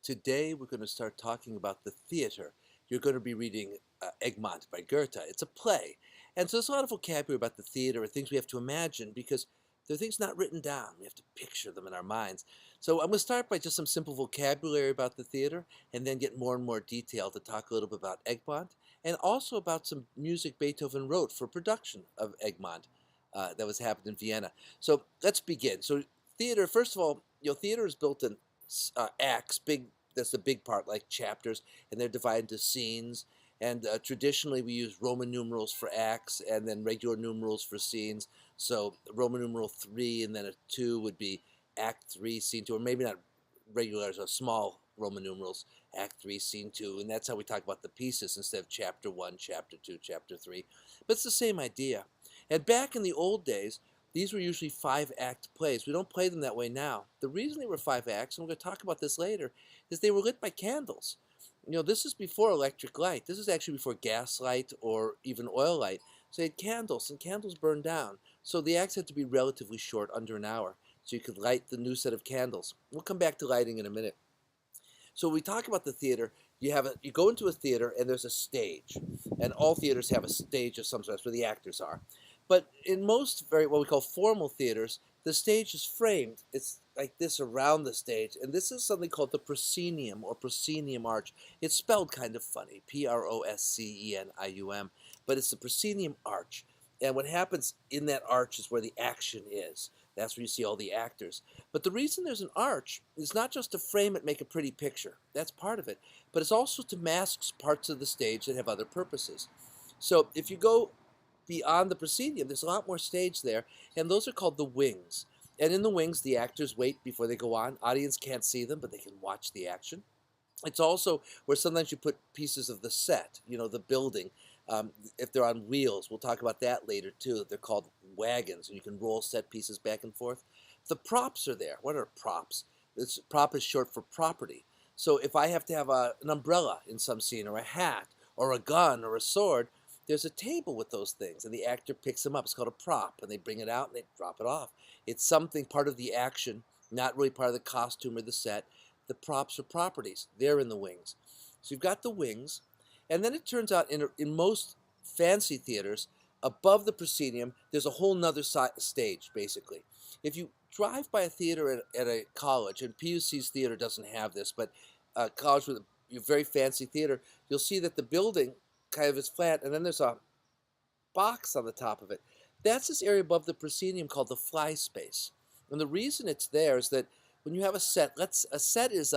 Today we're going to start talking about the theater. You're going to be reading Egmont by Goethe. It's a play. And so there's a lot of vocabulary about the theater or things we have to imagine because they're things not written down. We have to picture them in our minds. So I'm going to start by just some simple vocabulary about the theater and then get more and more detail to talk a little bit about Egmont and also about some music Beethoven wrote for production of Egmont that was happened in Vienna. So let's begin. So theater, first of all, theater is built in acts, big. That's the big part, like chapters, and they're divided into scenes. And traditionally, we use Roman numerals for acts, and then regular numerals for scenes. So Roman numeral 3, and then a 2 would be Act 3, Scene 2, or maybe not regular, so small Roman numerals, Act 3, Scene 2, and that's how we talk about the pieces instead of Chapter 1, Chapter 2, Chapter 3. But it's the same idea. And back in the old days, these were usually 5-act plays. We don't play them that way now. The reason they were 5 acts, and we're going to talk about this later, is they were lit by candles. This is before electric light. This is actually before gas light or even oil light. So they had candles, and candles burned down. So the acts had to be relatively short, under an hour, so you could light the new set of candles. We'll come back to lighting in a minute. So when we talk about the theater, you go into a theater and there's a stage, and all theaters have a stage of some sort. That's where the actors are. But in most what we call formal theaters, the stage is framed. It's like this around the stage, and this is something called the proscenium or proscenium arch. It's spelled kind of funny, Proscenium, but it's the proscenium arch. And what happens in that arch is where the action is. That's where you see all the actors. But the reason there's an arch is not just to frame it, make a pretty picture. That's part of it. But it's also to mask parts of the stage that have other purposes. So if you go beyond the proscenium, there's a lot more stage there, and those are called the wings. And in the wings, the actors wait before they go on. Audience can't see them, but they can watch the action. It's also where sometimes you put pieces of the set, the building. If they're on wheels, we'll talk about that later too. They're called wagons, and you can roll set pieces back and forth. The props are there. What are props? Prop is short for property. So if I have to have an umbrella in some scene, or a hat, or a gun, or a sword, there's a table with those things, and the actor picks them up. It's called a prop, and they bring it out and they drop it off. It's something part of the action, not really part of the costume or the set. The props are properties. They're in the wings. So you've got the wings, and then it turns out in most fancy theaters, above the proscenium, there's a whole nother stage, basically. If you drive by a theater at a college, and PUC's theater doesn't have this, but college with a very fancy theater, you'll see that the building kind of is flat, and then there's a box on the top of it. That's this area above the proscenium called the fly space. And the reason it's there is that when you have a set, a set is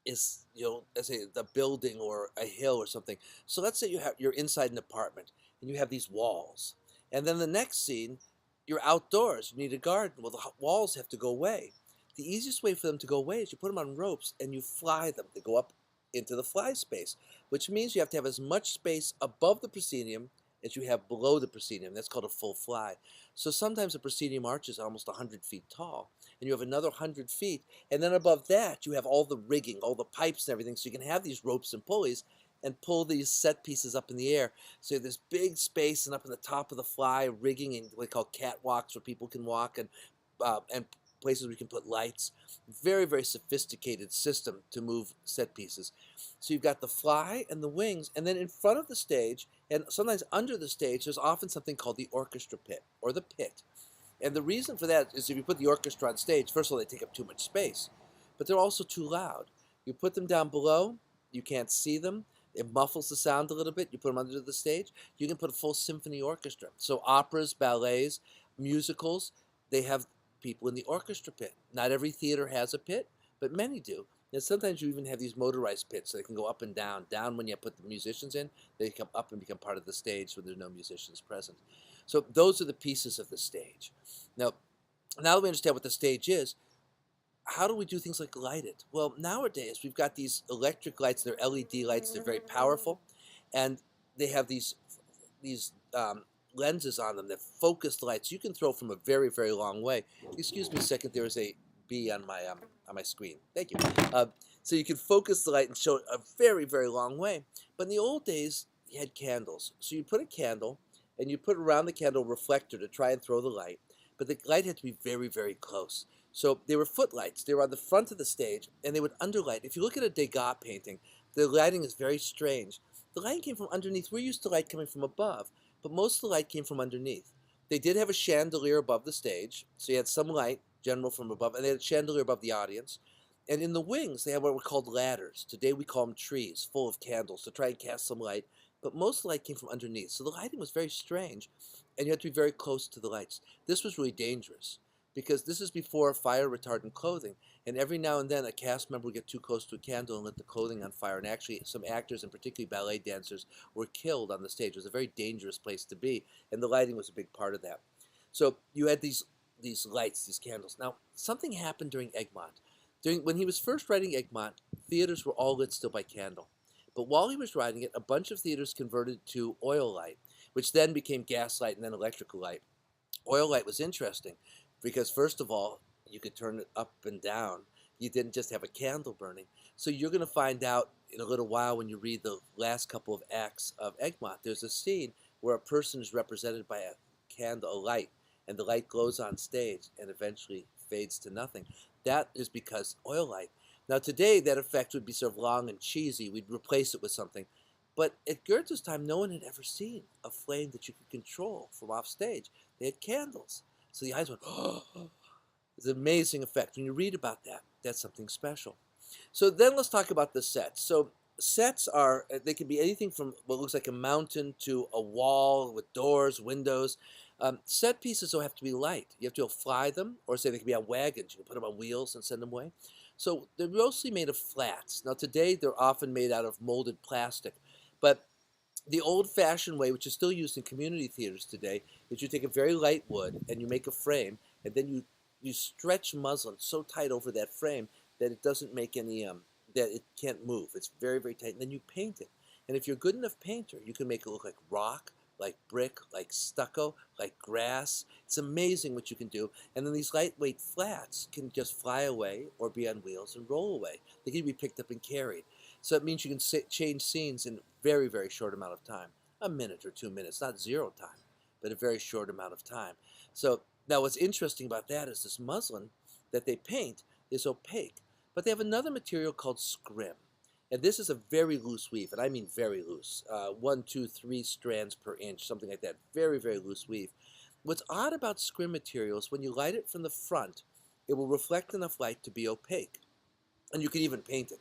let's say the building or a hill or something. So let's say you're inside an apartment and you have these walls, and then the next scene you're outdoors. You need a garden. Well, the walls have to go away. The easiest way for them to go away is you put them on ropes and you fly them. They go up into the fly space, which means you have to have as much space above the proscenium as you have below the proscenium. That's called a full fly. So sometimes the proscenium arch is almost 100 feet tall, and you have another 100 feet, and then above that you have all the rigging, all the pipes and everything, so you can have these ropes and pulleys and pull these set pieces up in the air. So you have this big space, and up in the top of the fly, rigging and what we call catwalks where people can walk, and places where you can put lights. Very, very sophisticated system to move set pieces. So you've got the fly and the wings, and then in front of the stage, and sometimes under the stage, there's often something called the orchestra pit, or the pit. And the reason for that is if you put the orchestra on stage, first of all, they take up too much space, but they're also too loud. You put them down below, you can't see them, it muffles the sound a little bit, you put them under the stage, you can put a full symphony orchestra. So operas, ballets, musicals, they have people in the orchestra pit. Not every theater has a pit, but many do. And sometimes you even have these motorized pits so they can go up and down. Down when you put the musicians in, they come up and become part of the stage when there's no musicians present. So those are the pieces of the stage. Now that we understand what the stage is, how do we do things like light it? Well, nowadays we've got these electric lights. They're LED lights. They're very powerful, and they have these lenses on them that focus the lights. You can throw from a very, very long way. Excuse me a second. There is a bee on my screen. Thank you. So you can focus the light and show it a very, very long way. But in the old days, you had candles. So you put a candle, and you put around the candle a reflector to try and throw the light. But the light had to be very, very close. So they were footlights. They were on the front of the stage, and they would underlight. If you look at a Degas painting, the lighting is very strange. The lighting came from underneath. We're used to light coming from above, but most of the light came from underneath. They did have a chandelier above the stage, so you had some light, general from above, and they had a chandelier above the audience. And in the wings, they had what were called ladders. Today we call them trees, full of candles to try and cast some light, but most of the light came from underneath. So the lighting was very strange, and you had to be very close to the lights. This was really dangerous because this is before fire retardant clothing, and every now and then a cast member would get too close to a candle and lit the clothing on fire, and actually some actors, and particularly ballet dancers, were killed on the stage. It was a very dangerous place to be, and the lighting was a big part of that. So you had these lights, these candles. Now, something happened during Egmont. When he was first writing Egmont, theaters were all lit still by candle. But while he was writing it, a bunch of theaters converted to oil light, which then became gas light and then electrical light. Oil light was interesting because, first of all, you could turn it up and down. You didn't just have a candle burning. So you're going to find out in a little while when you read the last couple of acts of Egmont. There's a scene where a person is represented by a candle, a light, and the light glows on stage and eventually fades to nothing. That is because oil light. Now today that effect would be sort of long and cheesy. We'd replace it with something. But at Goethe's time, no one had ever seen a flame that you could control from off stage. They had candles. So the eyes went, oh, it's an amazing effect. When you read about that, that's something special. So then let's talk about the sets. So sets are, they can be anything from what looks like a mountain to a wall with doors, windows. Set pieces don't have to be light. You have to fly them, or say they can be on wagons. You can put them on wheels and send them away. So they're mostly made of flats. Now today they're often made out of molded plastic. But the old-fashioned way, which is still used in community theaters today, is you take a very light wood and you make a frame, and then you stretch muslin so tight over that frame that it doesn't make any, that it can't move. It's very, very tight. And then you paint it. And if you're a good enough painter, you can make it look like rock, like brick, like stucco, like grass. It's amazing what you can do. And then these lightweight flats can just fly away or be on wheels and roll away. They can be picked up and carried. So it means you can change scenes in a very, very short amount of time. A minute or 2 minutes, not zero time, but a very short amount of time. So now what's interesting about that is this muslin that they paint is opaque. But they have another material called scrim. And this is a very loose weave, and I mean very loose. 1, 2, 3 strands per inch, something like that. Very, very loose weave. What's odd about scrim material is when you light it from the front, it will reflect enough light to be opaque. And you can even paint it.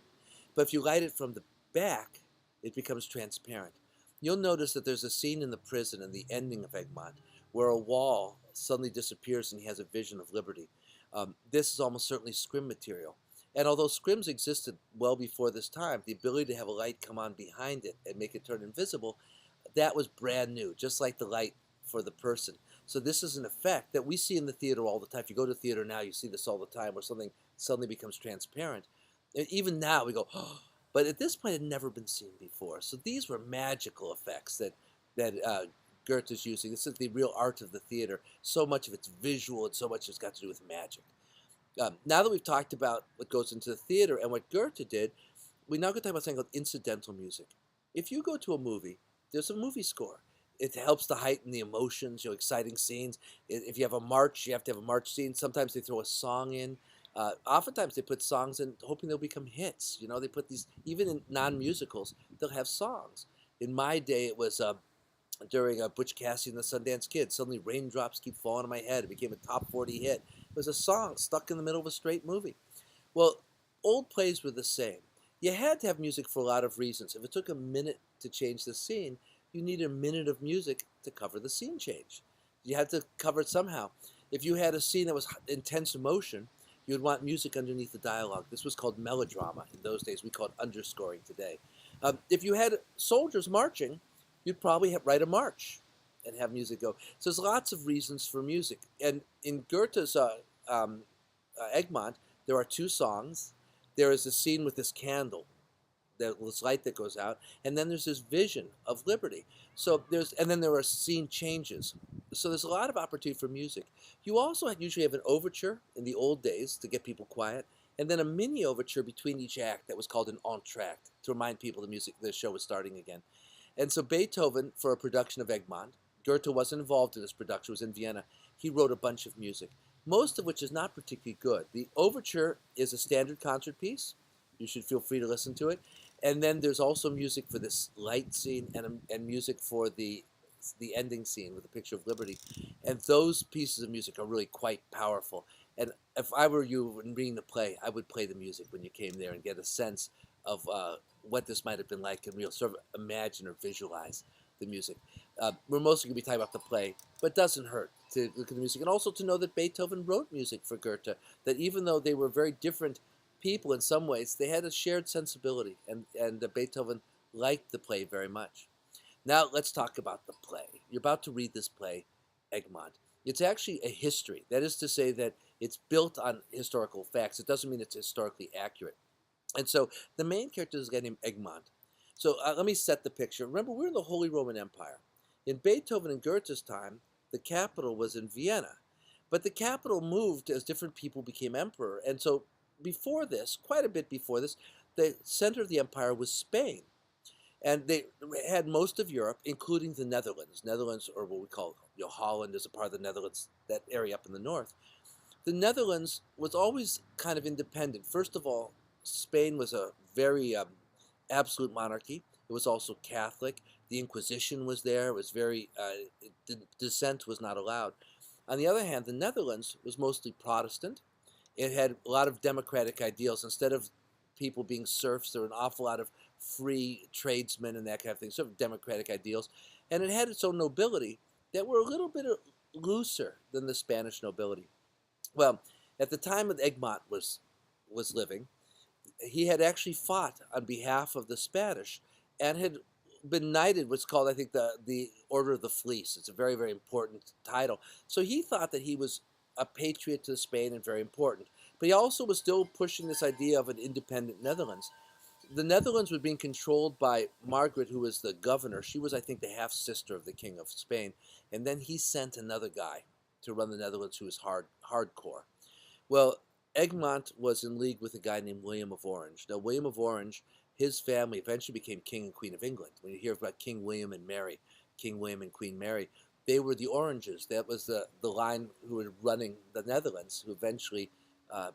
But if you light it from the back, it becomes transparent. You'll notice that there's a scene in the prison in the ending of Egmont where a wall suddenly disappears and he has a vision of liberty. This is almost certainly scrim material. And although scrims existed well before this time, the ability to have a light come on behind it and make it turn invisible, that was brand new, just like the light for the person. So this is an effect that we see in the theater all the time. If you go to theater now, you see this all the time where something suddenly becomes transparent. And even now we go, oh, but at this point it had never been seen before. So these were magical effects that Goethe is using. This is the real art of the theater. So much of it's visual and so much has got to do with magic. Now that we've talked about what goes into the theater and what Goethe did, we now can talk about something called incidental music. If you go to a movie, there's a movie score. It helps to heighten the emotions, exciting scenes. If you have a march, you have to have a march scene. Sometimes they throw a song in. Oftentimes they put songs in hoping they'll become hits. They put these, even in non-musicals, they'll have songs. In my day, it was during Butch Cassidy and the Sundance Kid. Suddenly raindrops keep falling on my head. It became a top 40 hit. It was a song stuck in the middle of a straight movie. Well, old plays were the same. You had to have music for a lot of reasons. If it took a minute to change the scene, you needed a minute of music to cover the scene change. You had to cover it somehow. If you had a scene that was intense emotion, you would want music underneath the dialogue. This was called melodrama. In those days, we call it underscoring today. If you had soldiers marching, you'd probably write a march and have music go. So there's lots of reasons for music. And in Goethe's Egmont, there are 2 songs. There is a scene with this candle, this light that goes out, and then there's this vision of liberty. And then there are scene changes. So there's a lot of opportunity for music. You also usually have an overture in the old days to get people quiet, and then a mini overture between each act that was called an entr'acte to remind people the show was starting again. And so Beethoven, for a production of Egmont, Goethe wasn't involved in this production, it was in Vienna, he wrote a bunch of music. most of which is not particularly good. The overture is a standard concert piece. You should feel free to listen to it. And then there's also music for this light scene and music for the ending scene with the picture of liberty. And those pieces of music are really quite powerful. And if I were you and reading the play, I would play the music when you came there and get a sense of what this might have been like, and real sort of imagine or visualize the music. We're mostly going to be talking about the play, but it doesn't hurt to look at the music, and also to know that Beethoven wrote music for Goethe. That even though they were very different people in some ways, they had a shared sensibility, and Beethoven liked the play very much. Now let's talk about the play. You're about to read this play, Egmont. It's actually a history. That is to say that it's built on historical facts. It doesn't mean it's historically accurate. And so the main character is a guy named Egmont. So let me set the picture. Remember, we're in the Holy Roman Empire. In Beethoven and Goethe's time, the capital was in Vienna. But the capital moved as different people became emperor. And so before this, quite a bit before this, the center of the empire was Spain. And they had most of Europe, including the Netherlands. Netherlands, or what we call Holland, is a part of the Netherlands, that area up in the north. The Netherlands was always kind of independent. First of all, Spain was a very absolute monarchy. It was also Catholic. The Inquisition was there. It was very dissent was not allowed. On the other hand, the Netherlands was mostly Protestant. It had a lot of democratic ideals. Instead of people being serfs, there were an awful lot of free tradesmen and that kind of thing, sort of democratic ideals. And it had its own nobility that were a little bit looser than the Spanish nobility. Well, at the time that Egmont was living, he had actually fought on behalf of the Spanish and had been knighted, what's called, I think, the Order of the Fleece. It's a very, very important title. So he thought that he was a patriot to Spain and very important. But he also was still pushing this idea of an independent Netherlands. The Netherlands were being controlled by Margaret, who was the governor. She was, I think, the half-sister of the King of Spain. And then he sent another guy to run the Netherlands who was hardcore. Well, Egmont was in league with a guy named William of Orange. Now, William of Orange, his family eventually became King and Queen of England. When you hear about King William and Mary, King William and Queen Mary, they were the Oranges. That was the line who were running the Netherlands, who eventually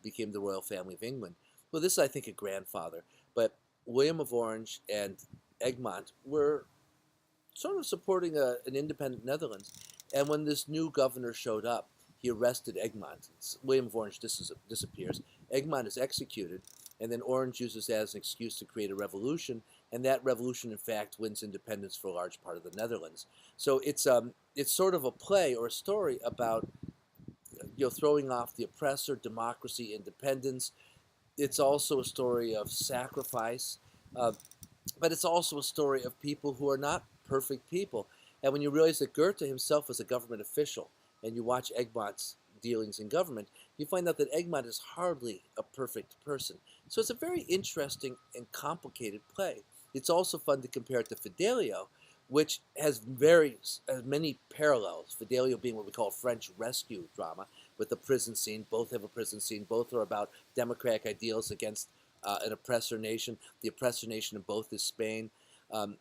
became the royal family of England. Well, this is, I think, a grandfather. But William of Orange and Egmont were sort of supporting an independent Netherlands. And when this new governor showed up, he arrested Egmont. William of Orange disappears. Egmont is executed, and then Orange uses that as an excuse to create a revolution, and that revolution, in fact, wins independence for a large part of the Netherlands. So it's sort of a play or a story about throwing off the oppressor, democracy, independence. It's also a story of sacrifice, but it's also a story of people who are not perfect people. And when you realize that Goethe himself was a government official, and you watch Egmont's dealings in government, you find out that Egmont is hardly a perfect person. So it's a very interesting and complicated play. It's also fun to compare it to Fidelio, which has many parallels. Fidelio being what we call a French rescue drama, with the prison scene. Both have a prison scene. Both are about democratic ideals against an oppressor nation. The oppressor nation in both is Spain.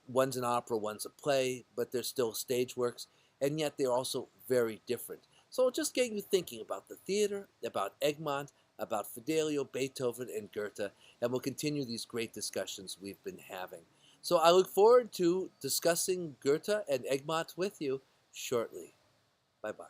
One's an opera, one's a play, but they're still stage works, and yet they're also very different. So just getting you thinking about the theater, about Egmont, about Fidelio, Beethoven, and Goethe, and we'll continue these great discussions we've been having. So I look forward to discussing Goethe and Egmont with you shortly. Bye-bye.